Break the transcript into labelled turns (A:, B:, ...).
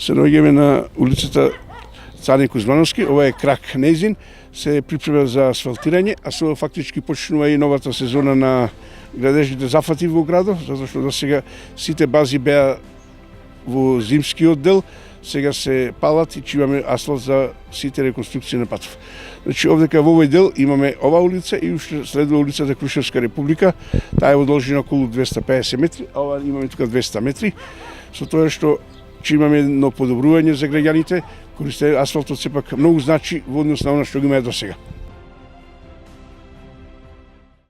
A: се наоѓаме на улицата Цане Кузмановски, ова е крак нејзин, се припрема за асфалтирање, а со фактички почнува и новата сезона на градежните зафати во градот, затоа што до сега сите бази беа во зимскиот дел, сега се палат и че имаме асфалт за сите реконструкции на патов. Значи овдека во овој дел имаме ова улица и уште следува улицата Крушевска република, таа е во должина околу 250 метри, а ова имаме тука 200 метри, со тоа што че имаме едно подобрување за граѓаните, користење асфалтот сепак многу значи во однос на она што го имаме до сега.